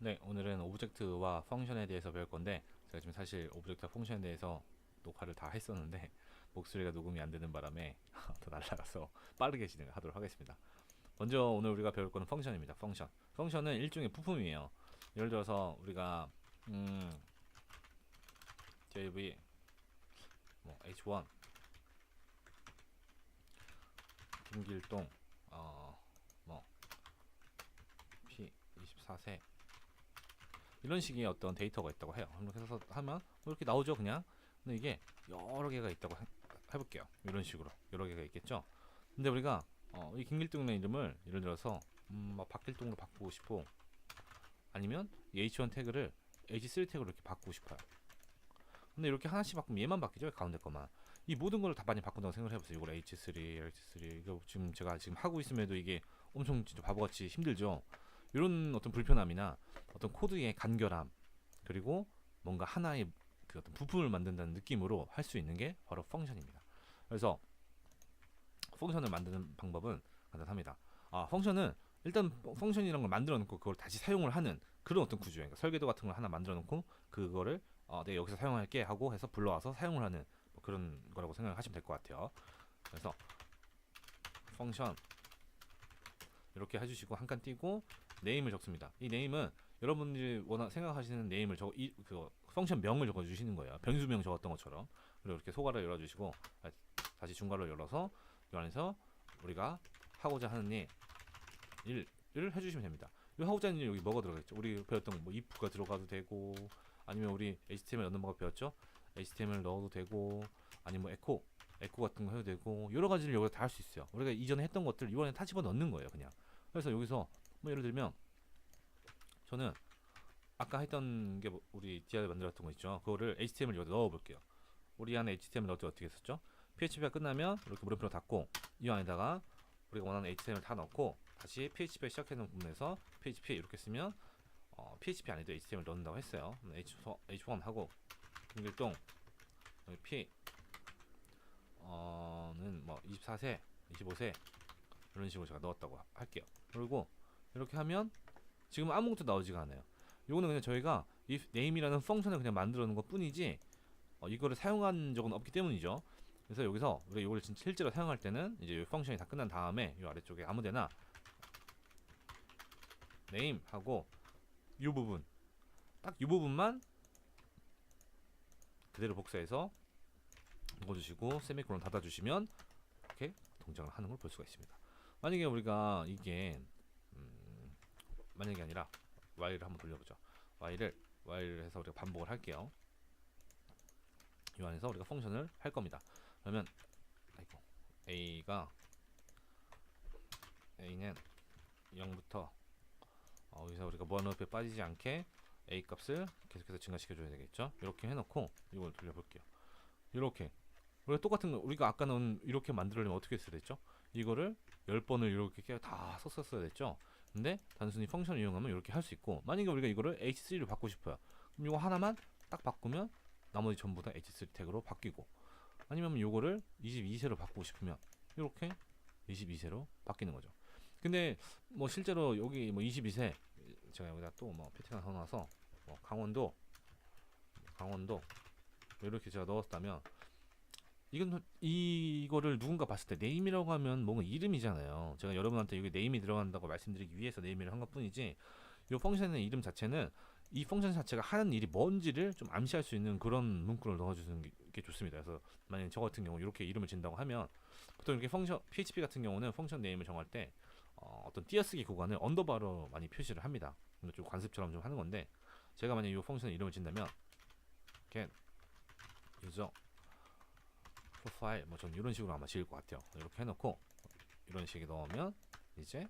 네, 오늘은 오브젝트와 펑션에 대해서 배울 건데 제가 지금 사실 오브젝트와 펑션에 대해서 녹화를 다 했었는데 목소리가 녹음이 안 되는 바람에 더 날라가서 빠르게 진행을 하도록 하겠습니다. 먼저 오늘 우리가 배울 거는 펑션입니다. 펑션. 펑션은 일종의 부품이에요. 예를 들어서 우리가 JV H1 김길동 뭐 P24세 이런 식의 어떤 데이터가 있다고 해요. 이렇게 해서 하면 뭐 이렇게 나오죠, 그냥. 근데 이게 여러 개가 있다고 해볼게요. 이런 식으로 여러 개가 있겠죠. 근데 우리가 이 김길동이라는 이름을 예를 들어서 막 박길동으로 바꾸고 싶고, 아니면 이 H1 태그를 H3 태그로 이렇게 바꾸고 싶어요. 근데 이렇게 하나씩 바꾸면 얘만 바뀌죠, 가운데 것만. 이 모든 걸 다 많이 바꾼다고 생각을 해보세요. 이걸 H3, H3 이거 지금 제가 지금 하고 있음에도 이게 엄청 진짜 바보같이 힘들죠. 이런 어떤 불편함이나 어떤 코드의 간결함, 그리고 뭔가 하나의 그 어떤 부품을 만든다는 느낌으로 할 수 있는 게 바로 펑션입니다. 그래서 펑션을 만드는 방법은 간단합니다. 펑션은 일단 펑션이라는 걸 만들어 놓고 그걸 다시 사용을 하는 그런 어떤 구조예요. 그러니까 설계도 같은 걸 하나 만들어 놓고 그거를 내가 여기서 사용할게 하고 해서 불러와서 사용을 하는 뭐 그런 거라고 생각하시면 될 것 같아요. 그래서 펑션 이렇게 해주시고 한 칸 띄고 네임을 적습니다. 이 네임은 여러분들이 생각하시는 네임을 그 펑션 명을 적어주시는 거예요. 변수명 적었던 것처럼. 그리고 이렇게 소괄을 열어주시고 다시 중괄호 열어서 이 안에서 우리가 하고자 하는 일을 해주시면 됩니다. 이 하고자 하는 일 여기 뭐가 들어가겠죠? 우리 배웠던 뭐 if가 들어가도 되고, 아니면 우리 HTML 넣는 방법 배웠죠? HTML 넣어도 되고, 아니면 뭐 에코 같은 거 해도 되고, 여러 가지를 여기다 다 할 수 있어요. 우리가 이전에 했던 것들 이번에 다 집어 넣는 거예요, 그냥. 그래서 여기서 뭐 예를 들면 저는 아까 했던 게 우리 디아를 만들었던 거 있죠. 그거를 HTML 여기다 넣어 볼게요. 우리 안에 HTML 어떻게 했었죠? PHP가 끝나면 이렇게 물음표로 닫고 이 안에다가 우리가 원하는 HTML 다 넣고 다시 PHP 시작하는 부분에서 PHP 이렇게 쓰면 PHP 안에도 HTML 넣는다고 했어요. H1 하고 김길동 P 는 24세, 25세 이런 식으로 제가 넣었다고 할게요. 그리고 이렇게 하면 지금 아무것도 나오지가 않아요. 이거는 그냥 저희가 if name이라는 펑션을 그냥 만들어 놓은 것 뿐이지 이거를 사용한 적은 없기 때문이죠. 그래서 여기서 우리가 이걸 진짜 실제로 사용할 때는 이제 이 펑션이 다 끝난 다음에 이 아래쪽에 아무데나 name 하고 이 부분 딱 이 부분만 그대로 복사해서 넣어주시고 세미콜론 닫아주시면 이렇게 동작을 하는 걸 볼 수가 있습니다. 만약에 우리가 이게 만약에 아니라 while을 한번 돌려보죠. while을 해서 우리가 반복을 할게요. 이 안에서 우리가 펑션을 할 겁니다. 그러면 a는 0부터 여기서 우리가 무한루프에 빠지지 않게 a 값을 계속해서 증가시켜 줘야 되겠죠. 이렇게 해놓고 이걸 돌려볼게요. 이렇게 우리가 똑같은 거 우리가 아까 넣은 이렇게 만들려면 어떻게 했어야 됐죠? 이거를 10번을 이렇게 다 썼었어야 됐죠. 근데 단순히 펑션을 이용하면 이렇게 할 수 있고, 만약에 우리가 이거를 H3로 바꾸고 싶어요. 그럼 이거 하나만 딱 바꾸면 나머지 전부 다 H3 태그로 바뀌고, 아니면 요거를 22세로 바꾸고 싶으면 이렇게 22세로 바뀌는 거죠. 근데 뭐 실제로 여기 뭐 22세 제가 여기다 또 뭐 패턴 하나 넣어서 뭐 강원도 이렇게 제가 넣었다면 이거를 누군가 봤을 때 네임이라고 하면 뭔가 이름이잖아요. 제가 여러분한테 여기 네임이 들어간다고 말씀드리기 위해서 네임을 한 것뿐이지, 이 펑션의 이름 자체는 이 펑션 자체가 하는 일이 뭔지를 좀 암시할 수 있는 그런 문구를 넣어주는 게 좋습니다. 그래서 만약에 저 같은 경우 이렇게 이름을 진다고 하면 보통 이렇게 펑션 PHP 같은 경우는 펑션 네임을 정할 때 어떤 띄어쓰기 구간을 언더바로 많이 표시를 합니다. 좀 관습처럼 좀 하는 건데, 제가 만약에 이 펑션 이름을 진다면 get user 프로파일 뭐 저는 이런 식으로 아마 지을 것 같아요. 이렇게 해놓고 이런 식에 넣으면 이제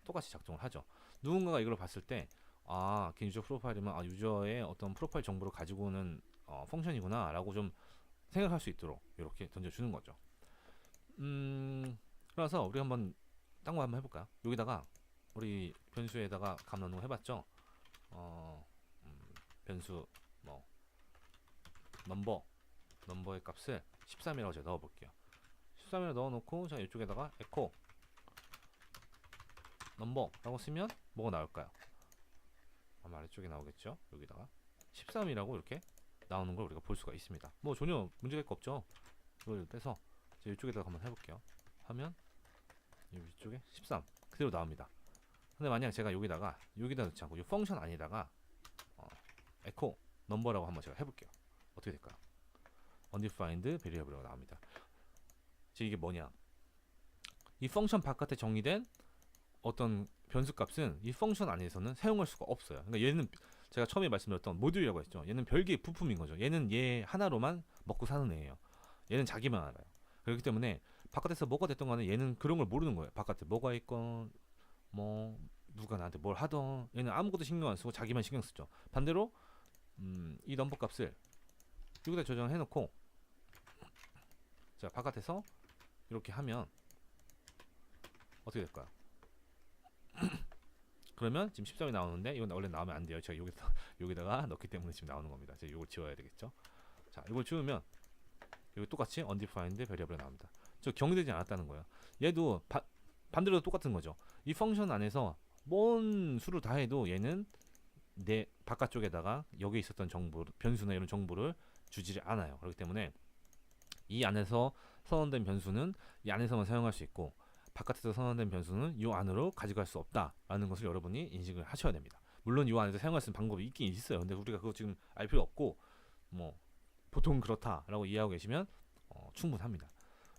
똑같이 작동을 하죠. 누군가가 이걸 봤을 때 유저 프로파일이면 유저의 어떤 프로파일 정보를 가지고 오는 펑션이구나 라고 좀 생각할 수 있도록 이렇게 던져주는 거죠. 그래서 우리 한번 딴 거 한번 해볼까요? 여기다가 우리 변수에다가 값 넣는 거 해봤죠? 변수 뭐 넘버의 값을 13이라고 제가 넣어볼게요. 13이라고 넣어놓고 자 이쪽에다가 에코 넘버라고 쓰면 뭐가 나올까요? 아마 이쪽에 나오겠죠. 여기다가 13이라고 이렇게 나오는 걸 우리가 볼 수가 있습니다. 뭐 전혀 문제가 없죠. 이걸 빼서 이쪽에다가 한번 해볼게요. 하면 이쪽에 13 그대로 나옵니다. 근데 만약 제가 여기다 넣지 않고 이 펑션 안에다가 에코 넘버라고 한번 제가 해볼게요. 어떻게 될까요? undefined variable라고 나옵니다. 이게 뭐냐? 이 펑션 바깥에 정의된 어떤 변수 값은 이 펑션 안에서는 사용할 수가 없어요. 그러니까 얘는 제가 처음에 말씀드렸던 모듈이라고 했죠. 얘는 별개의 부품인 거죠. 얘는 얘 하나로만 먹고 사는 애예요. 얘는 자기만 알아요. 그렇기 때문에 바깥에서 뭐가 됐던 간에 얘는 그런 걸 모르는 거예요. 바깥에 뭐가 있건 뭐 누가 나한테 뭘 하던 얘는 아무것도 신경 안 쓰고 자기만 신경 쓰죠. 반대로 이 넘버 값을 여기다 저장해 놓고 자 바깥에서 이렇게 하면 어떻게 될까요? 그러면 지금 13이 나오는데 이건 원래 나오면 안 돼요. 제가 여기다가 넣기 때문에 지금 나오는 겁니다. 제가 이걸 지워야 되겠죠. 자 이걸 지우면 여기 똑같이 undefined variable 나옵니다. 저 경계되지 않았다는 거예요. 얘도 반대로 똑같은 거죠. 이 펑션 안에서 뭔 수를 다 해도 얘는 내 바깥쪽에다가 여기 있었던 정보, 변수나 이런 정보를 주지 않아요. 그렇기 때문에 이 안에서 선언된 변수는 이 안에서만 사용할 수 있고 바깥에서 선언된 변수는 이 안으로 가져갈 수 없다라는 것을 여러분이 인식을 하셔야 됩니다. 물론 이 안에서 사용할 수 있는 방법이 있긴 있어요. 근데 우리가 그거 지금 알 필요 없고 뭐 보통 그렇다라고 이해하고 계시면 충분합니다.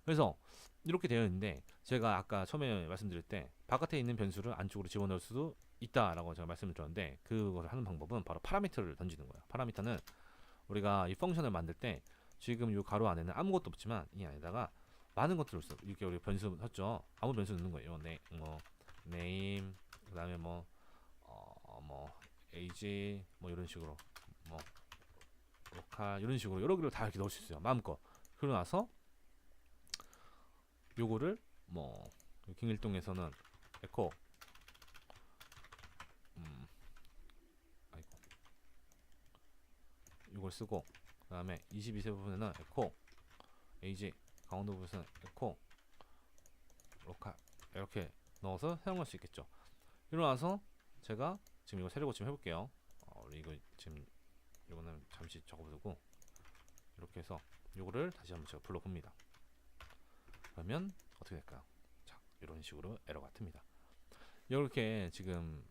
그래서 이렇게 되어 있는데 제가 아까 처음에 말씀드릴 때 바깥에 있는 변수를 안쪽으로 집어넣을 수도 있다라고 제가 말씀을 드렸는데 그것을 하는 방법은 바로 파라미터를 던지는 거예요. 파라미터는 우리가 이 펑션을 만들 때 지금 이 가로 안에는 아무것도 없지만 이 안에다가 많은 것들을 써. 이렇게 우리 변수 썼죠. 아무 변수 넣는 거예요. name 그다음에 뭐 age 뭐 이런 식으로 뭐 local 이런 식으로 여러 개를 다 이렇게 넣을 수 있어요. 마음껏. 그러고 나서 요거를 뭐 김일동에서는 에코 이걸 쓰고 그다음에 22세 부분에는 에코 age 강원도 부분에서는 에코 로컬 이렇게 넣어서 사용할 수 있겠죠. 이러고 나서 제가 지금 이거 세례 고침 해볼게요. 이거 지금 이거는 잠시 적어두고 이렇게 해서 요거를 다시 한번 제가 불러봅니다. 그러면 어떻게 될까요? 자, 이런 식으로 에러가 뜹니다. 이렇게 지금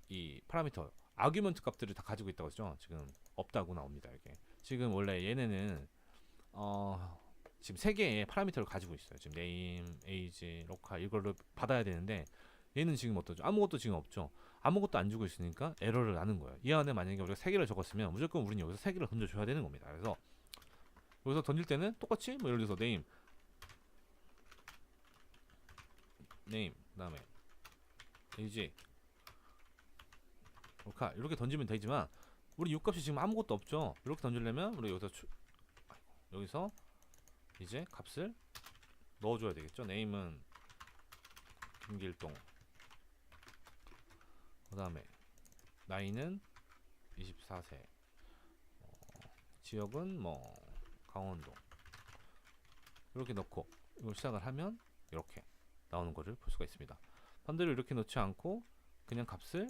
이 파라미터 아규먼트 값들을 다 가지고 있다고 했죠. 지금 없다고 나옵니다. 이게 지금 원래 얘네는 지금 3개의 파라미터를 가지고 있어요. 지금 name, age, local 이거를 받아야 되는데 얘는 지금 어떠죠? 아무것도 지금 없죠. 아무것도 안 주고 있으니까 에러를 나는 거예요. 이 안에 만약에 우리가 3개를 적었으면 무조건 우리는 여기서 3개를 던져줘야 되는 겁니다. 그래서 여기서 던질 때는 똑같이 뭐 예를 들어서 name 그다음에 age, local 이렇게 던지면 되지만 우리 이 값이 지금 아무것도 없죠. 이렇게 던지려면 우리 여기서 이제 값을 넣어줘야 되겠죠. name은 김길동 그 다음에 나이는 24세 지역은 뭐 강원도 이렇게 넣고 이걸 시작을 하면 이렇게 나오는 것을 볼 수가 있습니다. 반대로 이렇게 넣지 않고 그냥 값을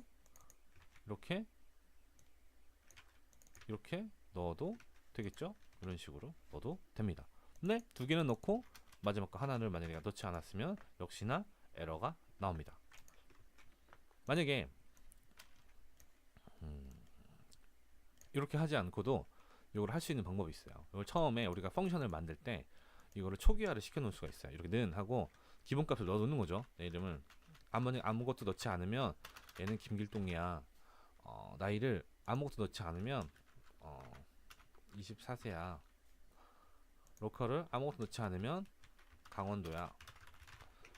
이렇게 넣어도 되겠죠. 이런 식으로 넣어도 됩니다. 근데 2개는 넣고 마지막 거 하나를 만약에 넣지 않았으면 역시나 에러가 나옵니다. 만약에 이렇게 하지 않고도 이걸 할 수 있는 방법이 있어요. 이걸 처음에 우리가 펑션을 만들 때 이거를 초기화를 시켜 놓을 수가 있어요. 이렇게 는 하고 기본값을 넣어 놓는 거죠. 내 이름을 아무것도 넣지 않으면 얘는 김길동이야. 나이를 아무것도 넣지 않으면 24세야. 로컬을 아무것도 넣지 않으면 강원도야.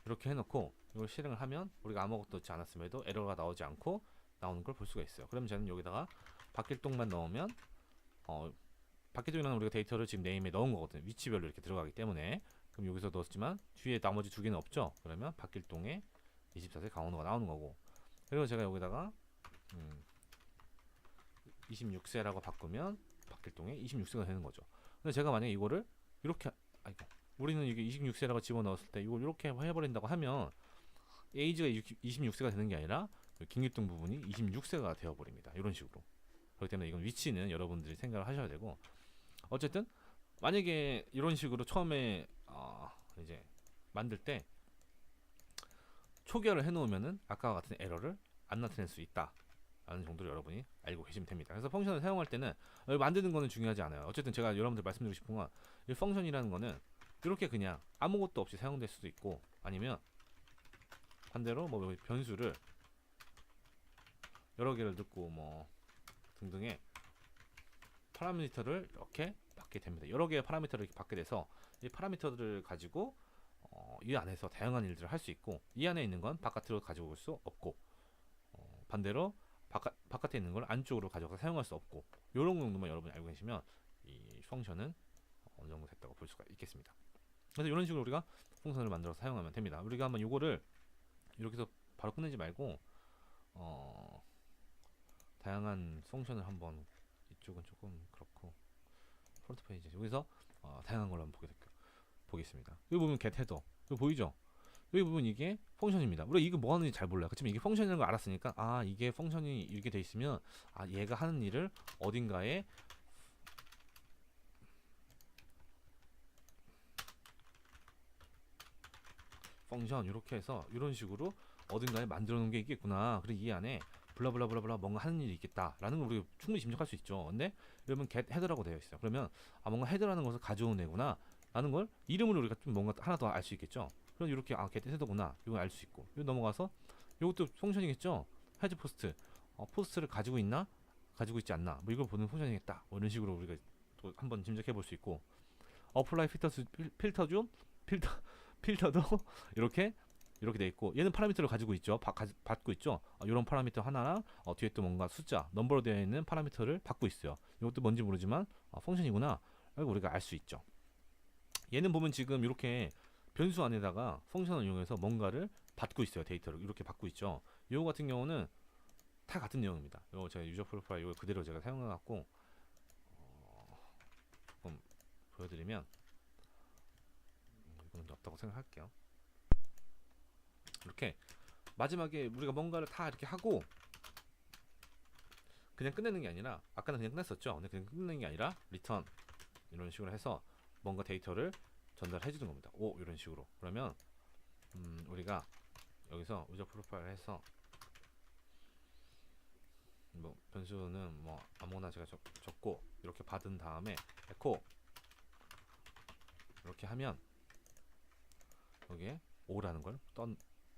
이렇게 해놓고 이걸 실행을 하면 우리가 아무것도 넣지 않았음에도 에러가 나오지 않고 나오는 걸 볼 수가 있어요. 그럼 저는 여기다가 박길동만 넣으면 박길동이라는 우리가 데이터를 지금 네임에 넣은 거거든요. 위치별로 이렇게 들어가기 때문에. 그럼 여기서 넣었지만 뒤에 나머지 2개는 없죠. 그러면 박길동의 24세 강원도가 나오는 거고. 그리고 제가 여기다가 26세라고 바꾸면 박길동의 26세가 되는 거죠. 근데 제가 만약에 이거를 이렇게 우리는 이게 26세라고 집어넣었을 때 이걸 이렇게 해버린다고 하면 에이지가 26세가 되는 게 아니라 긴급등 부분이 26세가 되어버립니다. 이런 식으로. 그렇기 때문에 이건 위치는 여러분들이 생각을 하셔야 되고, 어쨌든 만약에 이런 식으로 처음에 이제 만들 때 초기화를 해놓으면은 아까와 같은 에러를 안 나타낼 수 있다 라는 정도로 여러분이 알고 계시면 됩니다. 그래서 펑션을 사용할 때는 만드는 거는 중요하지 않아요. 어쨌든 제가 여러분들 말씀드리고 싶은 건, 이 펑션이라는 거는 이렇게 그냥 아무것도 없이 사용될 수도 있고, 아니면 반대로 뭐 변수를 여러 개를 넣고 뭐 등등의 파라미터를 이렇게 받게 됩니다. 여러 개의 파라미터를 이렇게 받게 돼서 이 파라미터들을 가지고 이 안에서 다양한 일들을 할 수 있고, 이 안에 있는 건 바깥으로 가지고 올 수 없고, 반대로 바깥에 있는 걸 안쪽으로 가져가서 사용할 수 없고, 이런 정도만 여러분이 알고 계시면 이 펑션은 어느 정도 됐다고 볼 수가 있겠습니다. 그래서 이런 식으로 우리가 펑션을 만들어서 사용하면 됩니다. 우리가 한번 요거를 이렇게 해서 바로 끝내지 말고 다양한 펑션을 한번, 이쪽은 조금 그렇고 프론트 페이지 여기서 다양한 걸 한번 보겠습니다. 여기 보면 get 헤더 여기 보이죠? 여기 보면 이게 펑션입니다. 우리가 이거 뭐 하는지 잘 몰라요. 그렇지만 이게 펑션이라는 걸 알았으니까, 이게 펑션이 이렇게 돼 있으면 얘가 하는 일을 어딘가에 펑션 이렇게 해서 이런 식으로 어딘가에 만들어 놓은 게 있겠구나. 그리고 이 안에 블라블라블라블라 뭔가 하는 일이 있겠다라는 걸 우리가 충분히 짐작할 수 있죠. 근데 여러분 get 헤더라고 되어 있어요. 그러면 뭔가 헤더라는 것을 가져온 애구나 라는 걸 이름으로 우리가 좀 뭔가 하나 더 알 수 있겠죠. 그럼 이렇게 get 헤더구나 이걸 알 수 있고, 이거 넘어가서 이것도 펑션이겠죠. 헤드 포스트, 포스트를 가지고 있나 가지고 있지 않나, 뭐 이걸 보는 펑션이겠다. 뭐 이런 식으로 우리가 또 한번 짐작해 볼 수 있고, 어플라이 필터도 이렇게 돼 있고, 얘는 파라미터를 가지고 있죠. 받고 있죠. 이런 파라미터 하나랑 뒤에 또 뭔가 숫자 넘버로 되어 있는 파라미터를 받고 있어요. 이것도 뭔지 모르지만 펑션이구나 라고 우리가 알 수 있죠. 얘는 보면 지금 이렇게 변수 안에다가 펑션을 이용해서 뭔가를 받고 있어요. 데이터를 이렇게 받고 있죠. 이거 같은 경우는 다 같은 내용입니다. 이거 제가 유저 프로파일 이거 그대로 제가 사용해 갖고 조금 보여드리면, 이거는 없다고 생각할게요. 이렇게 마지막에 우리가 뭔가를 다 이렇게 하고 그냥 끝내는 게 아니라, 아까는 그냥 끝냈었죠. 근데 그냥 끝내는 게 아니라 리턴 이런 식으로 해서 뭔가 데이터를 전달해 주는 겁니다. 이런 식으로. 그러면 우리가 여기서 유저 프로파일 해서 뭐 변수는 뭐 아무거나 제가 적고 이렇게 받은 다음에 에코 이렇게 하면 여기에 O라는 걸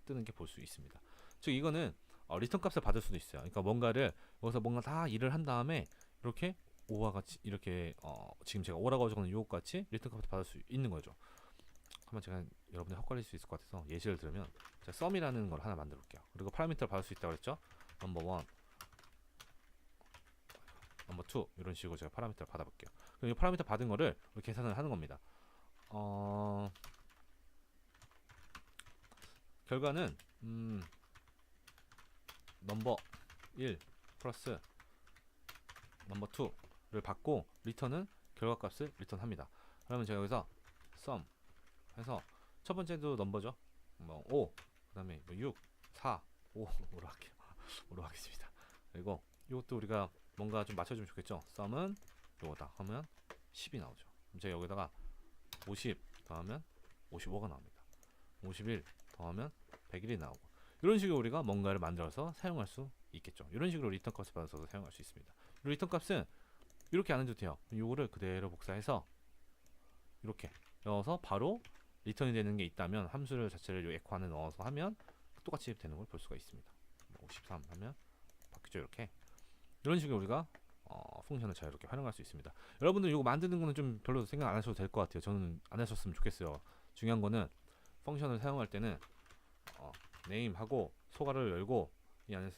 뜨는 게 볼 수 있습니다. 즉 이거는 리턴 값을 받을 수도 있어요. 그러니까 뭔가를 여기서 뭔가 다 일을 한 다음에 이렇게 O와 같이 이렇게 지금 제가 O라고 적은 요것 같이 리턴 값을 받을 수 있는 거죠. 한번 제가 여러분이 헛갈릴 수 있을 것 같아서 예시를 들면, 제가 썸이라는 걸 하나 만들어 볼게요. 그리고 파라미터를 받을 수 있다고 그랬죠. 넘버 1, 넘버 2 이런 식으로 제가 파라미터를 받아 볼게요. 그럼 이 파라미터 받은 거를 계산을 하는 겁니다. 결과는 넘버 1 플러스 넘버 2를 받고 리턴은 결과값을 리턴합니다. 그러면 제가 여기서 sum 해서 첫 번째도 넘버죠. 뭐 5, 그 다음에 뭐 6, 4, 5로 할게요. 5로 하겠습니다. 그리고 이것도 우리가 뭔가 좀 맞춰주면 좋겠죠. sum은 요거다 하면 10이 나오죠. 그럼 제가 여기다가 50 더하면 55가 나옵니다. 51 더하면 101이 나오고, 이런 식으로 우리가 뭔가를 만들어서 사용할 수 있겠죠. 이런 식으로 리턴 값을 받아서 사용할 수 있습니다. 리턴 값은 이렇게 안 해도 돼요. 요거를 그대로 복사해서 이렇게 넣어서 바로 리턴이 되는 게 있다면 함수를 자체를 요 에코 안에 넣어서 하면 똑같이 되는 걸 볼 수가 있습니다. 53 하면 바뀌죠. 이렇게 이런 식으로 우리가 펑션을 자유롭게 활용할 수 있습니다. 여러분들 이거 만드는 거는 좀 별로 생각 안 하셔도 될 것 같아요. 저는 안 하셨으면 좋겠어요. 중요한 거는 펑션을 사용할 때는 네임하고 소괄을 열고 이 안에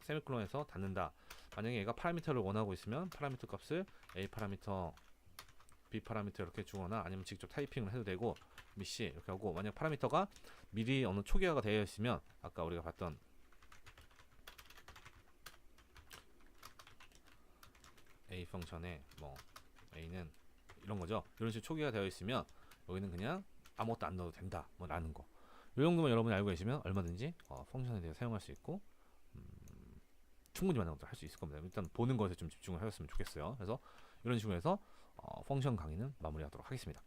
세미콜론에서 닫는다. 만약에 얘가 파라미터를 원하고 있으면 파라미터 값을 A 파라미터, B 파라미터 이렇게 주거나 아니면 직접 타이핑을 해도 되고 미시 이렇게 하고, 만약 파라미터가 미리 어느 초기화가 되어 있으면 아까 우리가 봤던 A 펑션에 뭐 A는 이런 거죠. 이런 식으로 초기화가 되어 있으면 여기는 그냥 아무것도 안 넣어도 된다 뭐 라는 거. 이 정도만 여러분이 알고 계시면 얼마든지 펑션에 대해 사용할 수 있고 충분히 많은 것들 할 수 있을 겁니다. 일단 보는 것에 좀 집중을 하셨으면 좋겠어요. 그래서 이런 식으로 해서 펑션 강의는 마무리하도록 하겠습니다.